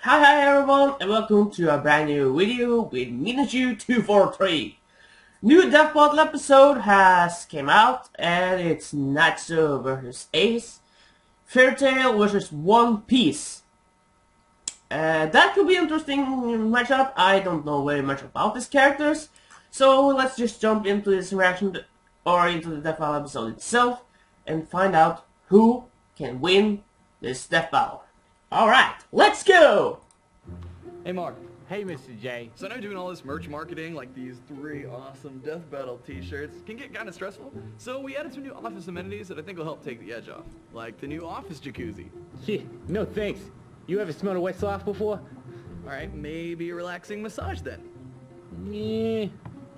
Hi everyone, and welcome to a brand new video with Natsu 243. New Death Battle episode has came out, and it's Natsu versus Ace, Fairy Tail versus One Piece. That could be an interesting matchup. I don't know very much about these characters, so let's just jump into this reaction or into the Death Battle episode itself and find out who can win this Death Battle. Alright, let's go! Hey Mark. Hey Mr. J. So I know doing all this merch marketing, like these 3 awesome Death Battle t-shirts, can get kind of stressful. So we added some new office amenities that I think will help take the edge off. Like the new office jacuzzi. Shit, no thanks. You ever smelled a wet sloth before? Alright, maybe a relaxing massage then. Yeah,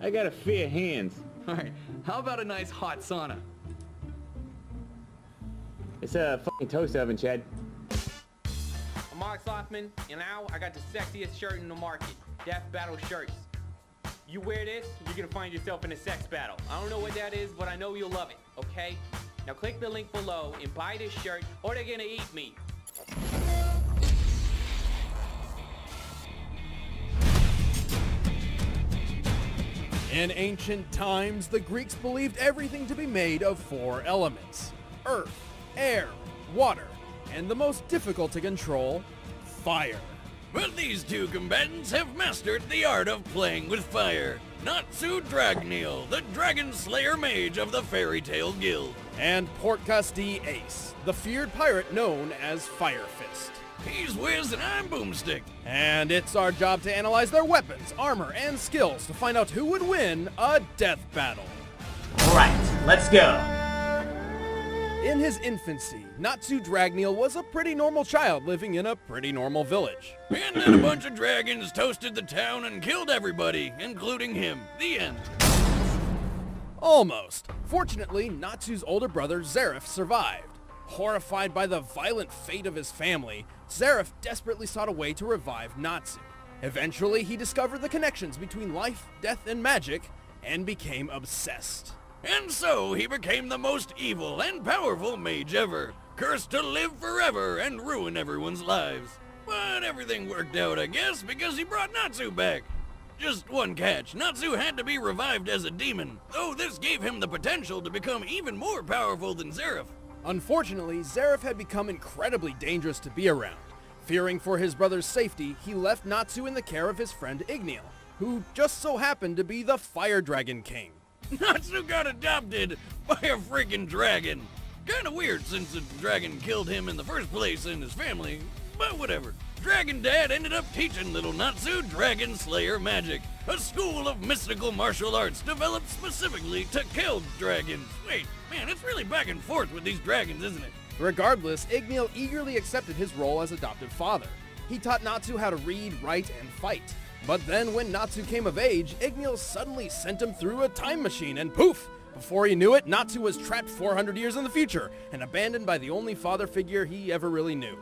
I got a fair hands. Alright, how about a nice hot sauna? It's a fucking toast oven, Chad. I'm Mark Slothman, and now I got the sexiest shirt in the market, Death Battle shirts. You wear this, you're gonna find yourself in a sex battle. I don't know what that is, but I know you'll love it, okay? Now click the link below and buy this shirt, or they're gonna eat me. In ancient times, the Greeks believed everything to be made of 4 elements: earth, air, water, and the most difficult to control, fire. But these 2 combatants have mastered the art of playing with fire. Natsu Dragneel, the Dragon Slayer Mage of the Fairy Tail Guild. And Portgas D Ace, the feared pirate known as Fire Fist. He's Wiz and I'm Boomstick. And it's our job to analyze their weapons, armor, and skills to find out who would win a death battle. Alright, let's go. In his infancy, Natsu Dragneel was a pretty normal child living in a pretty normal village. And then a bunch of dragons toasted the town and killed everybody, including him. The end. Almost. Fortunately, Natsu's older brother Zareth survived. Horrified by the violent fate of his family, Zareth desperately sought a way to revive Natsu. Eventually, he discovered the connections between life, death, and magic, and became obsessed. And so he became the most evil and powerful mage ever, cursed to live forever and ruin everyone's lives. But everything worked out, I guess, because he brought Natsu back. Just one catch: Natsu had to be revived as a demon, though this gave him the potential to become even more powerful than Zareth. Unfortunately, Zareth had become incredibly dangerous to be around. Fearing for his brother's safety, he left Natsu in the care of his friend Dragneel, who just so happened to be the Fire Dragon King. Natsu got adopted by a freaking dragon. Kinda weird since the dragon killed him in the first place and his family, but whatever. Dragon Dad ended up teaching little Natsu Dragon Slayer magic, a school of mystical martial arts developed specifically to kill dragons. Wait, man, it's really back and forth with these dragons, isn't it? Regardless, Dragneel eagerly accepted his role as adoptive father. He taught Natsu how to read, write, and fight. But then when Natsu came of age, Dragneel suddenly sent him through a time machine, and poof! Before he knew it, Natsu was trapped 400 years in the future and abandoned by the only father figure he ever really knew.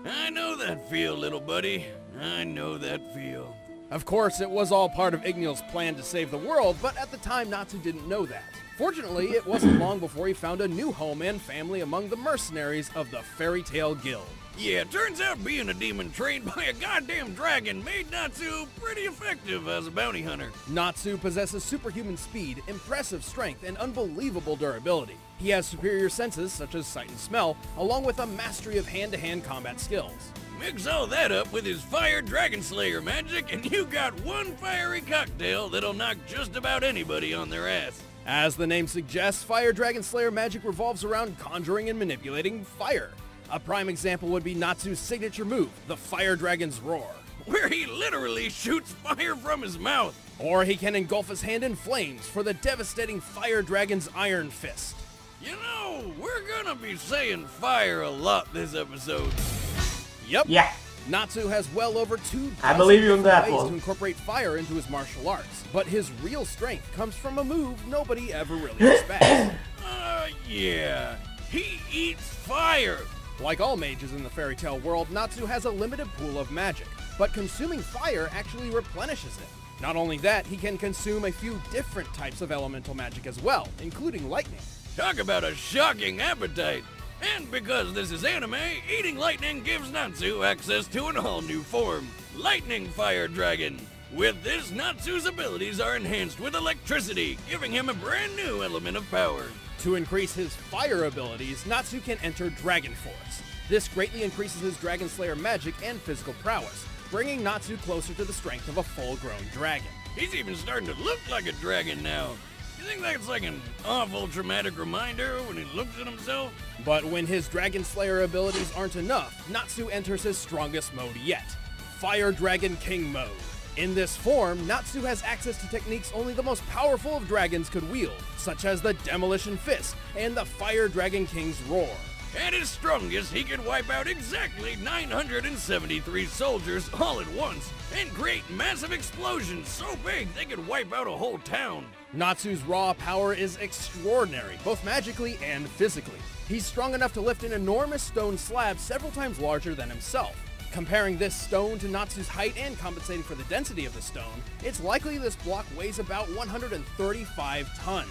I know that feel, little buddy. I know that feel. Of course, it was all part of Dragneel's plan to save the world, but at the time Natsu didn't know that. Fortunately, it wasn't long before he found a new home and family among the mercenaries of the Fairy Tail Guild. Yeah, turns out being a demon trained by a goddamn dragon made Natsu pretty effective as a bounty hunter. Natsu possesses superhuman speed, impressive strength, and unbelievable durability. He has superior senses such as sight and smell, along with a mastery of hand-to-hand combat skills. Mix all that up with his Fire Dragon Slayer magic and you got one fiery cocktail that'll knock just about anybody on their ass. As the name suggests, Fire Dragon Slayer magic revolves around conjuring and manipulating fire. A prime example would be Natsu's signature move, the Fire Dragon's Roar. Where he literally shoots fire from his mouth. Or he can engulf his hand in flames for the devastating Fire Dragon's Iron Fist. You know, we're gonna be saying fire a lot this episode. Yep. Yeah. Natsu has well over 2 I believe you on that ways one. to incorporate fire into his martial arts, but his real strength comes from a move nobody ever really expects. Yeah. He eats fire. Like all mages in the fairy tale world, Natsu has a limited pool of magic, but consuming fire actually replenishes it. Not only that, he can consume a few different types of elemental magic as well, including lightning. Talk about a shocking appetite. And because this is anime, eating lightning gives Natsu access to an all-new form, Lightning Fire Dragon. With this, Natsu's abilities are enhanced with electricity, giving him a brand new element of power. To increase his fire abilities, Natsu can enter Dragon Force. This greatly increases his Dragon Slayer magic and physical prowess, bringing Natsu closer to the strength of a full-grown dragon. He's even starting to look like a dragon now. You think that's like an awful traumatic reminder when he looks at himself? But when his Dragon Slayer abilities aren't enough, Natsu enters his strongest mode yet, Fire Dragon King mode. In this form, Natsu has access to techniques only the most powerful of dragons could wield, such as the Demolition Fist and the Fire Dragon King's Roar. At his strongest, he could wipe out exactly 973 soldiers all at once and create massive explosions so big they could wipe out a whole town. Natsu's raw power is extraordinary, both magically and physically. He's strong enough to lift an enormous stone slab several times larger than himself. Comparing this stone to Natsu's height and compensating for the density of the stone, it's likely this block weighs about 135 tons.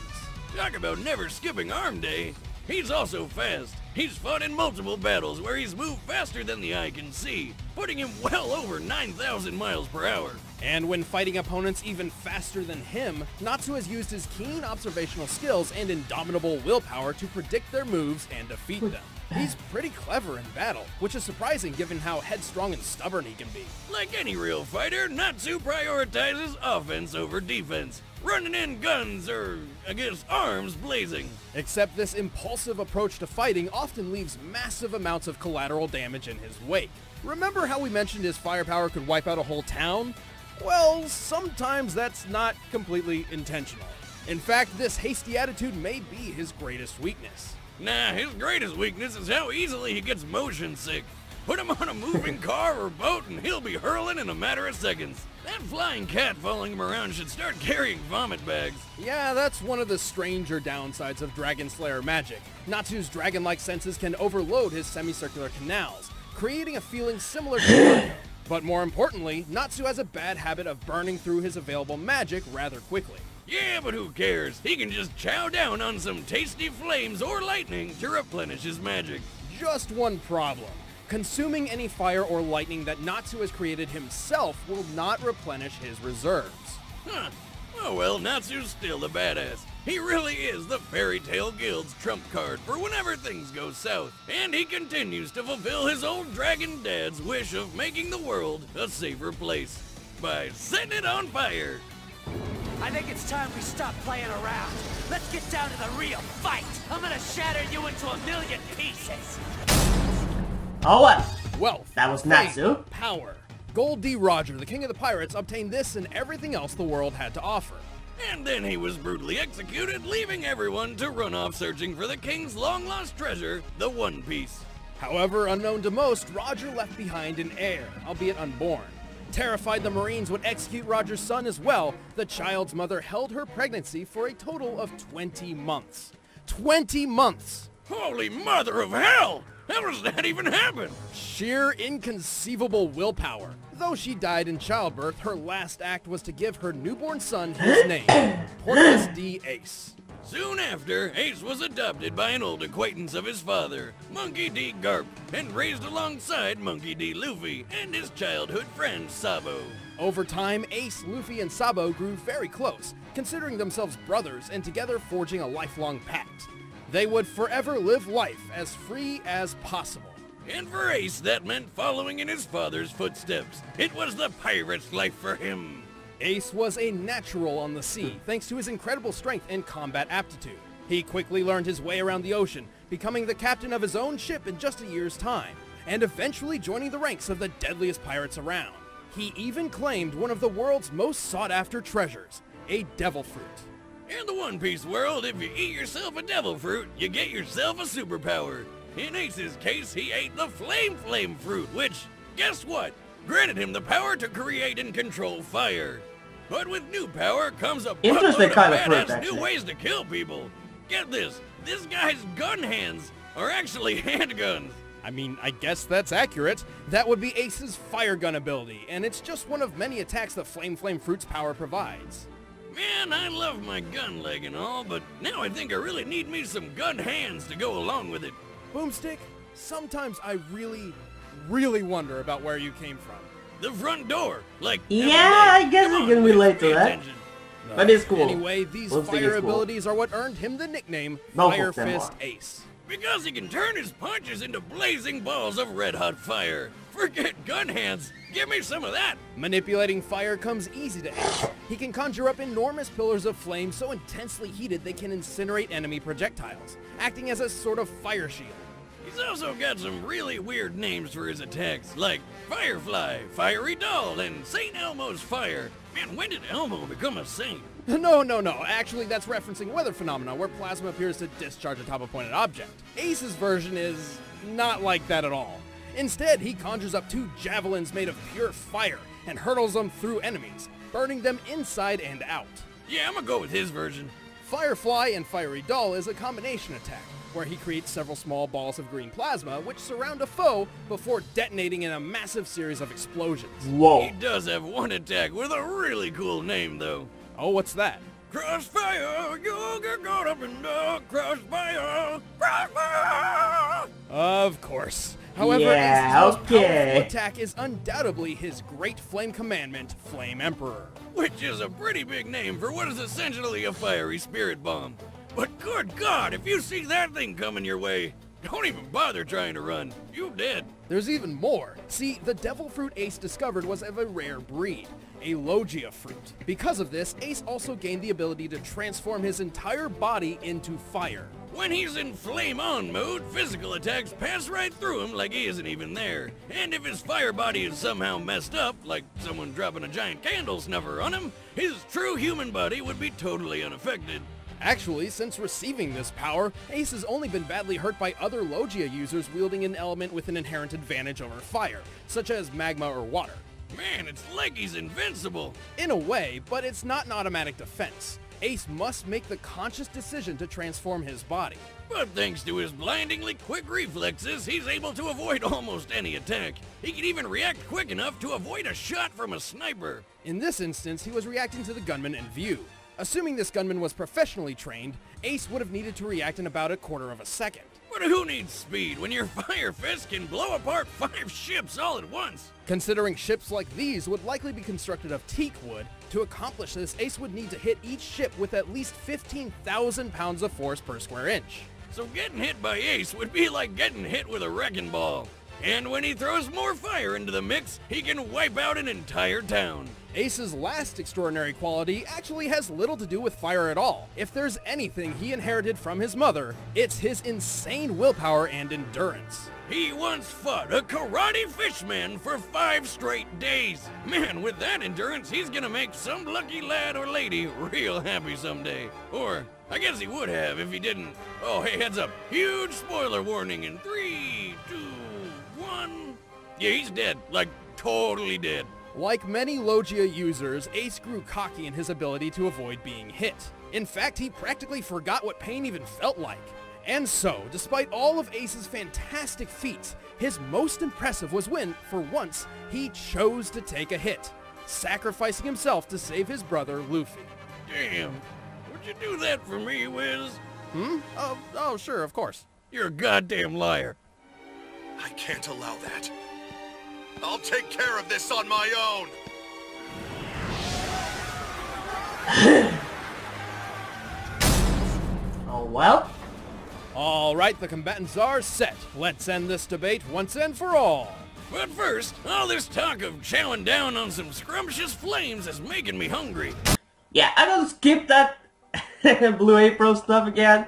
Talk about never skipping arm day. He's also fast. He's fought in multiple battles where he's moved faster than the eye can see, putting him well over 9,000 miles per hour. And when fighting opponents even faster than him, Natsu has used his keen observational skills and indomitable willpower to predict their moves and defeat them. He's pretty clever in battle, which is surprising given how headstrong and stubborn he can be. Like any real fighter, Natsu prioritizes offense over defense, running in guns or, I guess, arms blazing. Except this impulsive approach to fighting often leaves massive amounts of collateral damage in his wake. Remember how we mentioned his firepower could wipe out a whole town? Well, sometimes that's not completely intentional. In fact, this hasty attitude may be his greatest weakness. Nah, his greatest weakness is how easily he gets motion sick. Put him on a moving car or boat and he'll be hurling in a matter of seconds. That flying cat following him around should start carrying vomit bags. Yeah, that's one of the stranger downsides of Dragon Slayer magic. Natsu's dragon-like senses can overload his semicircular canals, creating a feeling similar to Naruto. But more importantly, Natsu has a bad habit of burning through his available magic rather quickly. Yeah, but who cares? He can just chow down on some tasty flames or lightning to replenish his magic. Just one problem. Consuming any fire or lightning that Natsu has created himself will not replenish his reserves. Huh. Oh well, Natsu's still a badass. He really is the Fairy Tale Guild's trump card for whenever things go south. And he continues to fulfill his old dragon dad's wish of making the world a safer place by setting it on fire. I think it's time we stop playing around. Let's get down to the real fight. I'm gonna shatter you into a million pieces. Oh well. Wealth. That was fame, Natsu. Power. Gold D. Roger, the king of the pirates, obtained this and everything else the world had to offer. And then he was brutally executed, leaving everyone to run off searching for the king's long-lost treasure, the One Piece. However, unknown to most, Roger left behind an heir, albeit unborn. Terrified the Marines would execute Roger's son as well, the child's mother held her pregnancy for a total of 20 months. 20 months! Holy mother of hell! How does that even happen? Sheer inconceivable willpower. Though she died in childbirth, her last act was to give her newborn son his name, Portgas D. Ace. Soon after, Ace was adopted by an old acquaintance of his father, Monkey D. Garp, and raised alongside Monkey D. Luffy and his childhood friend Sabo. Over time, Ace, Luffy, and Sabo grew very close, considering themselves brothers and together forging a lifelong pact. They would forever live life as free as possible. And for Ace, that meant following in his father's footsteps. It was the pirate's life for him. Ace was a natural on the sea, thanks to his incredible strength and combat aptitude. He quickly learned his way around the ocean, becoming the captain of his own ship in just a year's time, and eventually joining the ranks of the deadliest pirates around. He even claimed one of the world's most sought-after treasures, a devil fruit. In the One Piece world, if you eat yourself a devil fruit, you get yourself a superpower. In Ace's case, he ate the Flame fruit, which, guess what? Granted him the power to create and control fire. But with new power comes a Interesting buttload kind of of fruit, badass actually. new ways to kill people. Get this guy's gun hands are actually handguns. I mean, I guess that's accurate. That would be Ace's fire gun ability, and it's just one of many attacks that Flame Fruit's power provides. Man, I love my gun leg and all, but now I think I really need me some gun hands to go along with it. Boomstick, sometimes I really wonder about where you came from. The front door, like Yeah, I guess I can relate to that. But it's cool. Anyway, these Boomstick fire is cool. abilities are what earned him the nickname Both Fire of them Fist are. Ace. Because he can turn his punches into blazing balls of red-hot fire. Forget gun hands. Give me some of that. Manipulating fire comes easy to Ace. He can conjure up enormous pillars of flame so intensely heated they can incinerate enemy projectiles, acting as a sort of fire shield. He's also got some really weird names for his attacks, like Firefly, Fiery Doll, and St. Elmo's Fire. Man, when did Elmo become a saint? No. Actually, that's referencing weather phenomena where plasma appears to discharge atop a pointed object. Ace's version is not like that at all. Instead, he conjures up 2 javelins made of pure fire and hurtles them through enemies, burning them inside and out. Yeah, I'm gonna go with his version. Firefly and Fiery Doll is a combination attack, where he creates several small balls of green plasma which surround a foe before detonating in a massive series of explosions. Whoa. He does have one attack with a really cool name, though. Oh, what's that? Crossfire, you'll get caught up in the crossfire, crossfire! Of course. However, Yeah, Ace's most okay. powerful attack is undoubtedly his great flame commandment, Flame Emperor. Which is a pretty big name for what is essentially a fiery spirit bomb. But good God, if you see that thing coming your way, don't even bother trying to run. You dead. There's even more. See, the devil fruit Ace discovered was of a rare breed, a Logia fruit. Because of this, Ace also gained the ability to transform his entire body into fire. When he's in flame on mode, physical attacks pass right through him like he isn't even there. And if his fire body is somehow messed up, like someone dropping a giant candle snuffer on him, his true human body would be totally unaffected. Actually, since receiving this power, Ace has only been badly hurt by other Logia users wielding an element with an inherent advantage over fire, such as magma or water. Man, it's like he's invincible. In a way, but it's not an automatic defense. Ace must make the conscious decision to transform his body. But thanks to his blindingly quick reflexes, he's able to avoid almost any attack. He can even react quick enough to avoid a shot from a sniper. In this instance, he was reacting to the gunman in view. Assuming this gunman was professionally trained, Ace would have needed to react in about a quarter of a second. But who needs speed when your fire fist can blow apart 5 ships all at once? Considering ships like these would likely be constructed of teak wood, to accomplish this, Ace would need to hit each ship with at least 15,000 pounds of force per square inch. So getting hit by Ace would be like getting hit with a wrecking ball. And when he throws more fire into the mix, he can wipe out an entire town. Ace's last extraordinary quality actually has little to do with fire at all. If there's anything he inherited from his mother, it's his insane willpower and endurance. He once fought a karate fishman for 5 straight days. Man, with that endurance, he's gonna make some lucky lad or lady real happy someday. Or, I guess he would have if he didn't. Oh, hey, heads up. Huge spoiler warning in 3, 2, 1. Yeah, he's dead. Like, totally dead. Like many Logia users, Ace grew cocky in his ability to avoid being hit. In fact, he practically forgot what pain even felt like. And so, despite all of Ace's fantastic feats, his most impressive was when, for once, he chose to take a hit, sacrificing himself to save his brother, Luffy. Damn. Would you do that for me, Wiz? Oh, sure, of course. You're a goddamn liar. I can't allow that. I'll take care of this on my own! Oh well. Alright, the combatants are set. Let's end this debate once and for all. But first, all this talk of chowing down on some scrumptious flames is making me hungry. Yeah, I'm gonna skip that Blue April stuff again,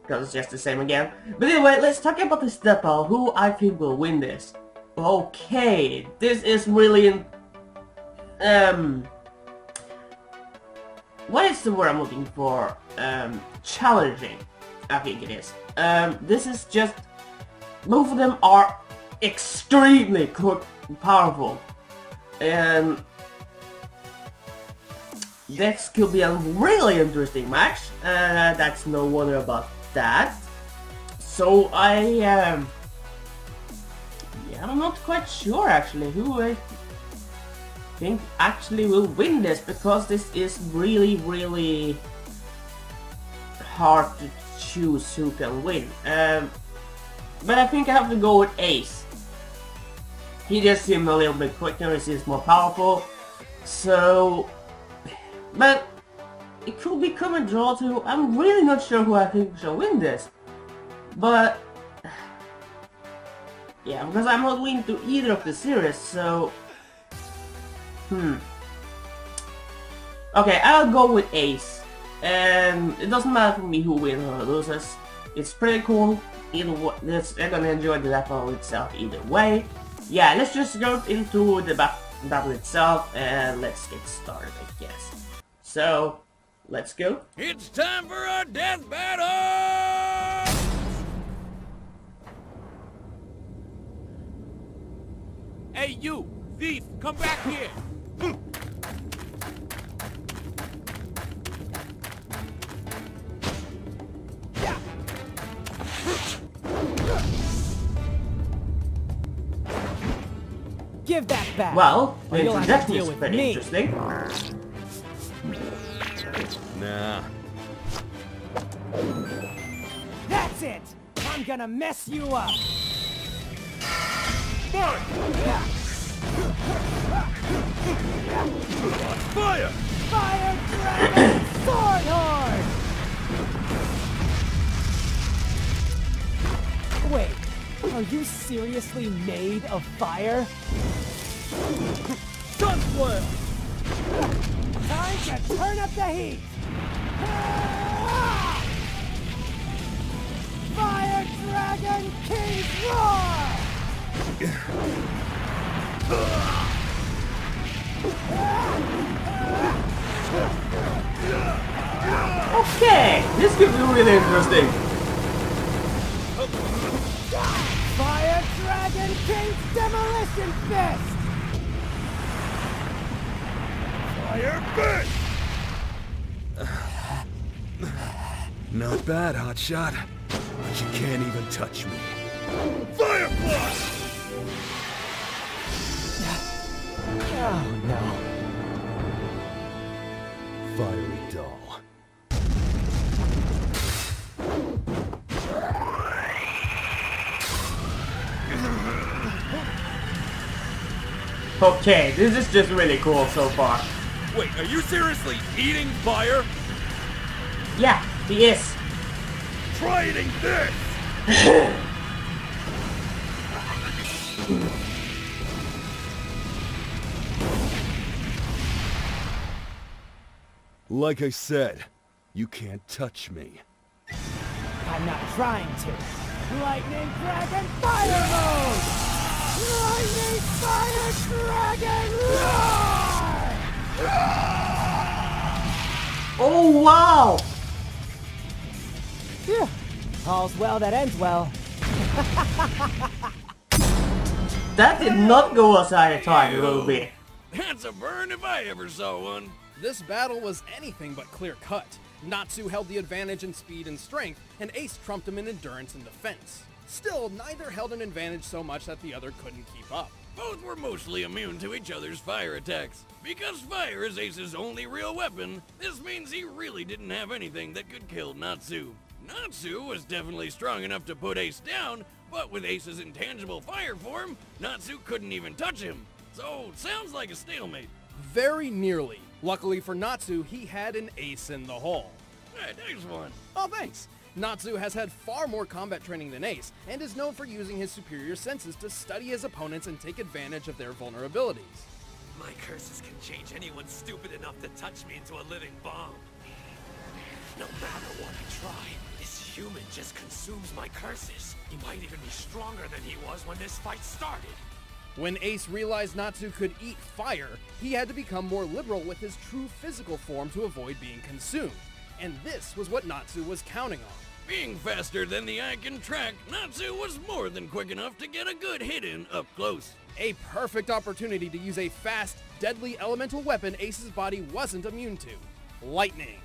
because it's just the same again. But anyway, let's talk about the step out, who I think will win this. Okay, this is really what is the word I'm looking for? Challenging, I think it is. This is just, both of them are extremely powerful, and this could be a really interesting match. That's no wonder about that. So yeah, I'm not quite sure actually who I think actually will win this, because this is really hard to choose who can win. But I think I have to go with Ace. He just seemed a little bit quicker, he seems more powerful. So... But... It could become a draw too. I'm really not sure who I think shall win this. But... Yeah, because I'm not leaning to either of the series, so... Okay, I'll go with Ace. And it doesn't matter for me who wins or loses. It's pretty cool. Either way, they're gonna enjoy the battle itself either way. Yeah, let's just go into the battle itself and let's get started, I guess. So, let's go. It's time for our death battle! Hey, you! Thief! Come back here! Give that back! Well, the you'll have to introduction deal is with pretty me. interesting. Nah. That's it! I'm gonna mess you up! Fire! Fire! Fire Dragon Sword Horde! Wait, are you seriously made of fire? Sunflare! Time to turn up the heat! Fire Dragon King Roar! Okay, this could be really interesting. Fire Dragon King's Demolition Fist! Fire Fist! Not bad, hotshot. But you can't even touch me. Fire Blast! Oh no. Fiery doll. Okay, this is just really cool so far. Wait, are you seriously eating fire? Yeah, he is. Try eating this! Like I said, you can't touch me. I'm not trying to. Lightning Dragon Fire Mode! Lightning Fire Dragon Roar! Oh wow! Phew. All's well that ends well. That did not go as I thought it would be. That's a burn if I ever saw one. This battle was anything but clear-cut. Natsu held the advantage in speed and strength, and Ace trumped him in endurance and defense. Still, neither held an advantage so much that the other couldn't keep up. Both were mostly immune to each other's fire attacks. Because fire is Ace's only real weapon, this means he really didn't have anything that could kill Natsu. Natsu was definitely strong enough to put Ace down, but with Ace's intangible fire form, Natsu couldn't even touch him. So, sounds like a stalemate. Very nearly. Luckily for Natsu, he had an ace in the hole. Hey, nice one. Oh, thanks. Natsu has had far more combat training than Ace, and is known for using his superior senses to study his opponents and take advantage of their vulnerabilities. My curses can change anyone stupid enough to touch me into a living bomb. No matter what I try, this human just consumes my curses. He might even be stronger than he was when this fight started. When Ace realized Natsu could eat fire, he had to become more liberal with his true physical form to avoid being consumed. And this was what Natsu was counting on. Being faster than the eye can track, Natsu was more than quick enough to get a good hit in up close. A perfect opportunity to use a fast, deadly elemental weapon Ace's body wasn't immune to. Lightning.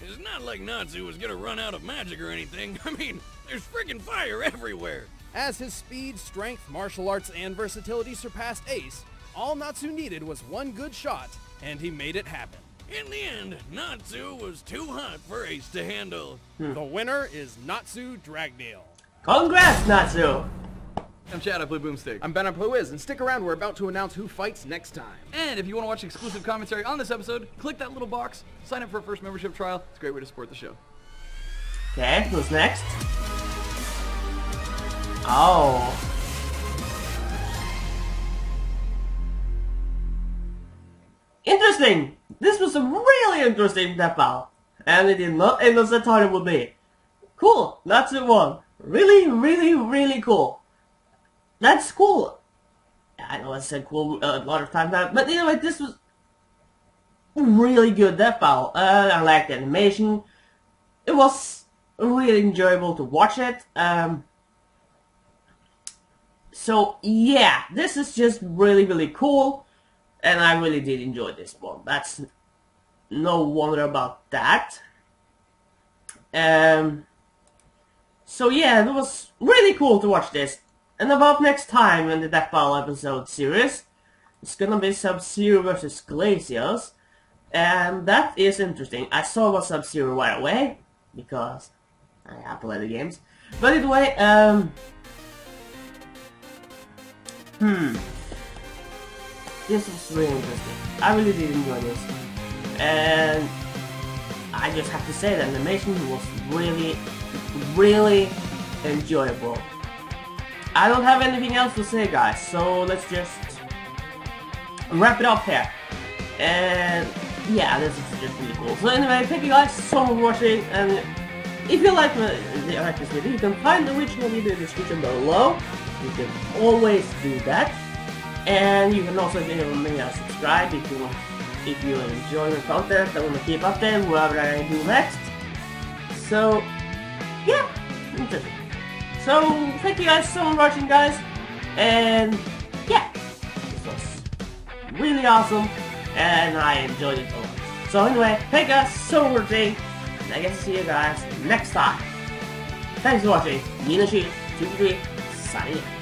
It's not like Natsu was gonna run out of magic or anything. I mean, there's friggin' fire everywhere. As his speed, strength, martial arts, and versatility surpassed Ace, all Natsu needed was one good shot, and he made it happen. In the end, Natsu was too hot for Ace to handle. The winner is Natsu Dragneel. Congrats, Natsu! I'm Chad, I play Boomstick. I'm Ben, I play Wiz, and stick around, we're about to announce who fights next time. And if you want to watch exclusive commentary on this episode, click that little box, sign up for a first membership trial. It's a great way to support the show. Okay, who's next? Oh. Interesting! This was a really interesting death battle. And it did not end as I thought it would be. Cool, that's it one. Really, really, really cool. That's cool. I know I said cool a lot of times now, but anyway, this was really good death battle. I liked the animation. It was really enjoyable to watch it. So yeah, this is just really, really cool, and I really did enjoy this one. That's no wonder about that. So yeah, it was really cool to watch this. And about next time in the Death Battle episode series, it's gonna be Sub-Zero versus Glacius. And that is interesting. I saw about Sub-Zero right away, because I have played the games. But anyway, this was really interesting. I really did enjoy this. And I just have to say that the animation was really, really enjoyable. I don't have anything else to say, guys, so let's just wrap it up here. And yeah, this is just really cool. So anyway, thank you guys so much for watching, and if you like this video, you can find the original video in the description below. You can always do that. And you can also give me a subscribe if you enjoy the content. I want to keep updated whatever I do next. So yeah, interesting. So thank you guys so much for watching, guys, and yeah, this was really awesome, and I enjoyed it a lot. So anyway, thank you guys so much for watching, and I guess see you guys next time. Thanks for watching. Natsu 2 signing out.